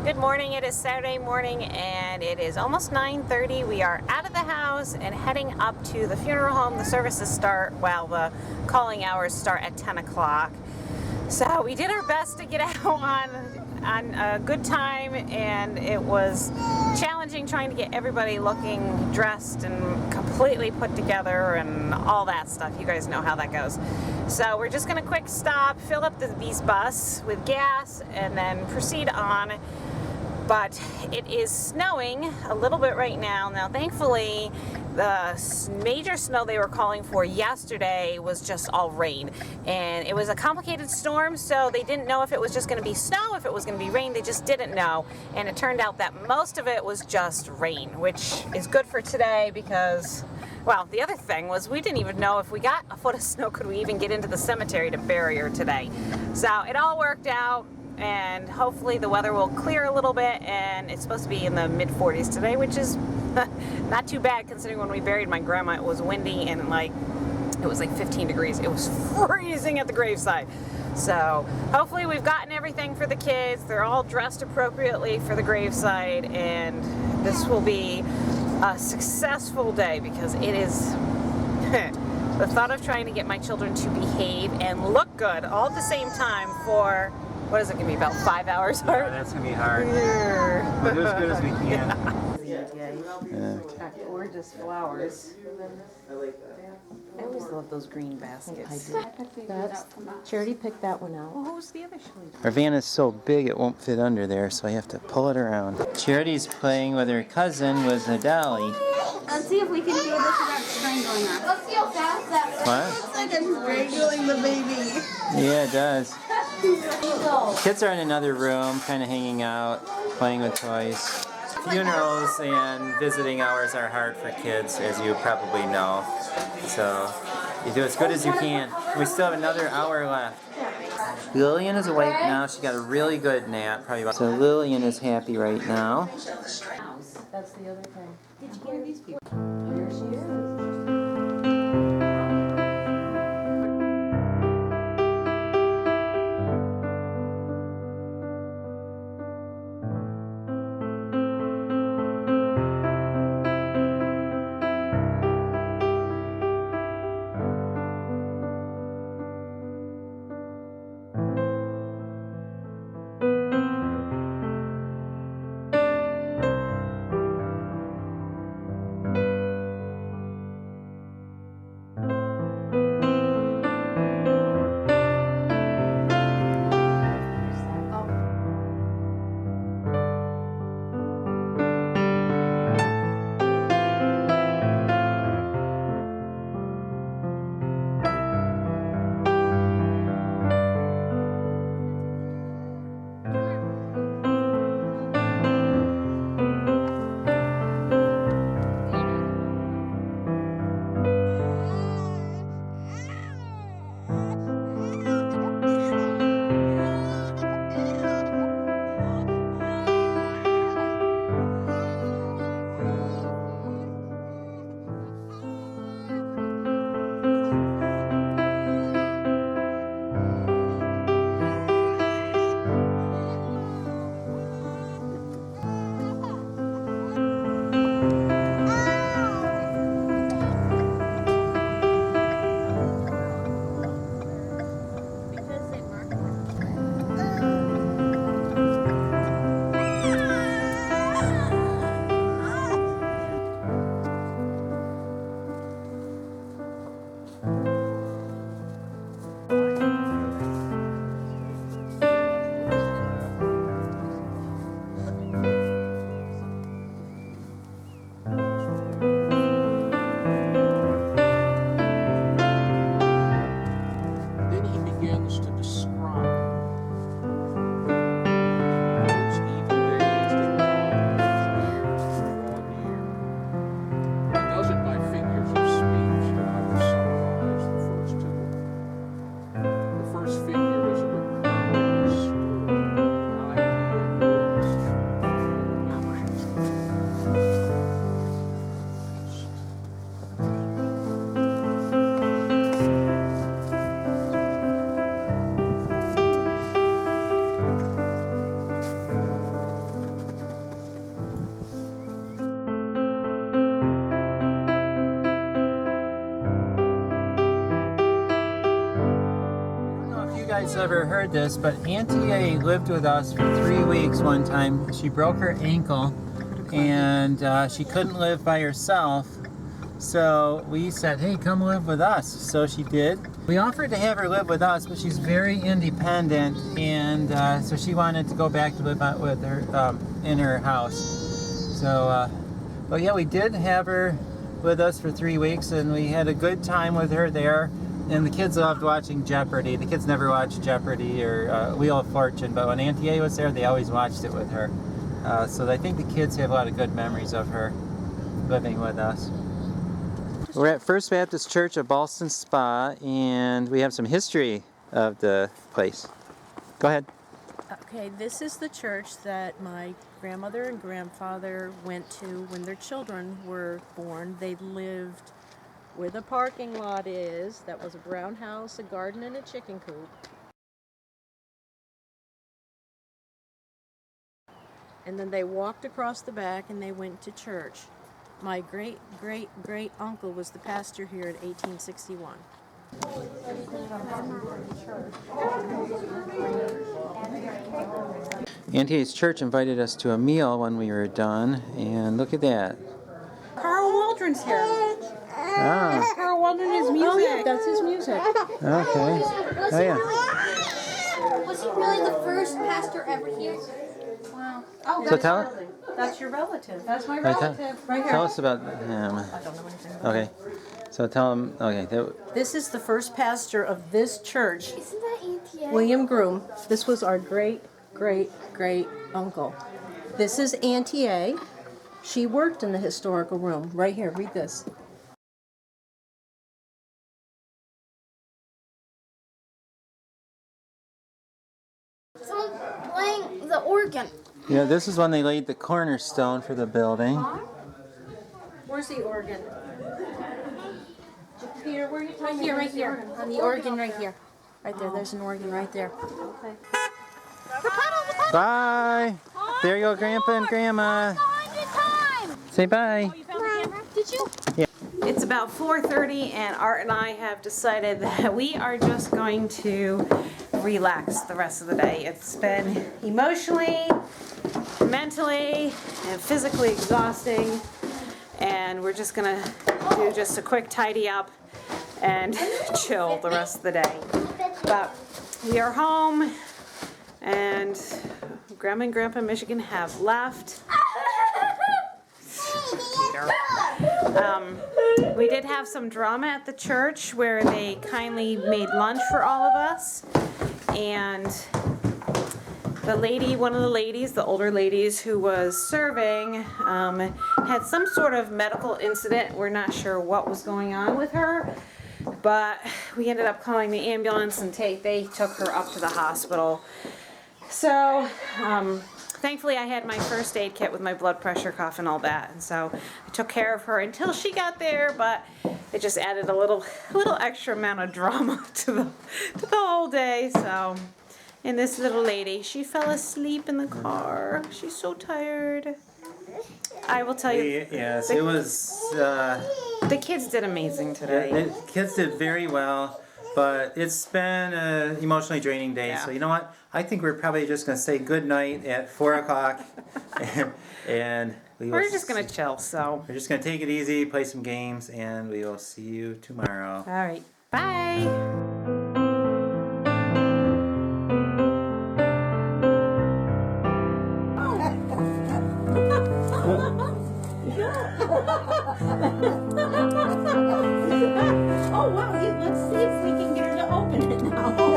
Good morning. It is Saturday morning and it is almost 9:30. We are out of the house and heading up to the funeral home. The services start, the calling hours start at 10 o'clock. So we did our best to get out on a good time, and it was challenging trying to get everybody looking dressed and completely put together and all that stuff. You guys know how that goes. So we're just going to quick stop, fill up the beast bus with gas, and then proceed on. But it is snowing a little bit right now. Now, thankfully, the major snow they were calling for yesterday was just all rain. And it was a complicated storm, so they didn't know if it was just going to be snow, if it was going to be rain. They just didn't know. And it turned out that most of it was just rain, which is good for today because, well, the other thing was we didn't even know if we got a foot of snow, could we even get into the cemetery to bury her today. So it all worked out. And hopefully the weather will clear a little bit, and it's supposed to be in the mid-40s today, which is not too bad considering when we buried my grandma it was windy and it was like 15 degrees. It was freezing at the graveside. So hopefully we've gotten everything for the kids. They're all dressed appropriately for the graveside, and this will be a successful day because it is the thought of trying to get my children to behave and look good all at the same time for, what is it going to be, about 5 hours? Yeah, that's going to be hard. But do as good as we can. Got gorgeous flowers. I always love those green baskets. Charity picked that one out. Well, who's the other shade? Our van is so big it won't fit under there, so I have to pull it around. Charity's playing with her cousin with a dolly. Let's see if we can do this without strangling her. Let's see how fast that works. What? It's like I'm strangling the baby. Yeah, it does. Kids are in another room, kind of hanging out, playing with toys. Funerals and visiting hours are hard for kids, as you probably know. So you do as good as you can. We still have another hour left. Lillian is awake now. She got a really good nap. So Lillian is happy right now. That's the other thing. Did you hear these people? Here she is. ever heard this, but Auntie A lived with us for 3 weeks one time. She broke her ankle, and she couldn't live by herself. So we said, hey, come live with us. So she did. We offered to have her live with us, but she's very independent, and so she wanted to go back to live out with her in her house. So, but yeah, we did have her with us for 3 weeks, and we had a good time with her there. And the kids loved watching Jeopardy. The kids never watched Jeopardy or Wheel of Fortune, but when Auntie A was there, they always watched it with her. So I think the kids have a lot of good memories of her living with us. We're at First Baptist Church of Ballston Spa, and we have some history of the place. Go ahead. Okay, this is the church that my grandmother and grandfather went to when their children were born. They lived where the parking lot is. That was a brown house, a garden, and a chicken coop. And then they walked across the back and they went to church. My great uncle was the pastor here in 1861. Auntie A's church invited us to a meal when we were done, and look at that. Carl Waldron's here. Ah, Carl Waldron is music. Oh yeah, that's his music. okay. Oh yeah. Was he really the first pastor ever here? Wow. Oh, So tell, that's your relative. That's my right, relative. Right here. tell us about him. I don't know anything about Okay. So tell him. Okay. This is the first pastor of this church, Isn't that Auntie A? William Groom. This was our great uncle. This is Auntie A. She worked in the historical room. Right here, read this. Someone playing the organ. Yeah, this is when they laid the cornerstone for the building. Where's the organ? Peter, where are you Right here, right here. On the organ right here. Right there, there's an organ right there. Okay. Bye. There you go, Grandpa and Grandma. Say bye. Did you? It's about 4:30 and Art and I have decided that we are just going to relax the rest of the day. It's been emotionally, mentally, and physically exhausting, and we're just gonna do just a quick tidy up and chill the rest of the day. But we are home, and Grandma and Grandpa in Michigan have left. We did have some drama at the church where they kindly made lunch for all of us, and the lady, one of the ladies, the older ladies who was serving, had some sort of medical incident. We're not sure what was going on with her, but we ended up calling the ambulance and they took her up to the hospital. So, thankfully I had my first aid kit with my blood pressure cuff and all that, and so I took care of her until she got there, but it just added a little extra amount of drama to the whole day. So, and this little lady, she fell asleep in the car. She's so tired. I will tell you. Yes, it was. The kids did amazing today. The kids did very well, but it's been an emotionally draining day. Yeah. So you know what? I think we're probably just going to say good night at 4 o'clock, and We're just gonna chill. So. We're just going to take it easy, play some games, and we will see you tomorrow. All right. Bye. Oh wow, let's see if we can get her to open it now.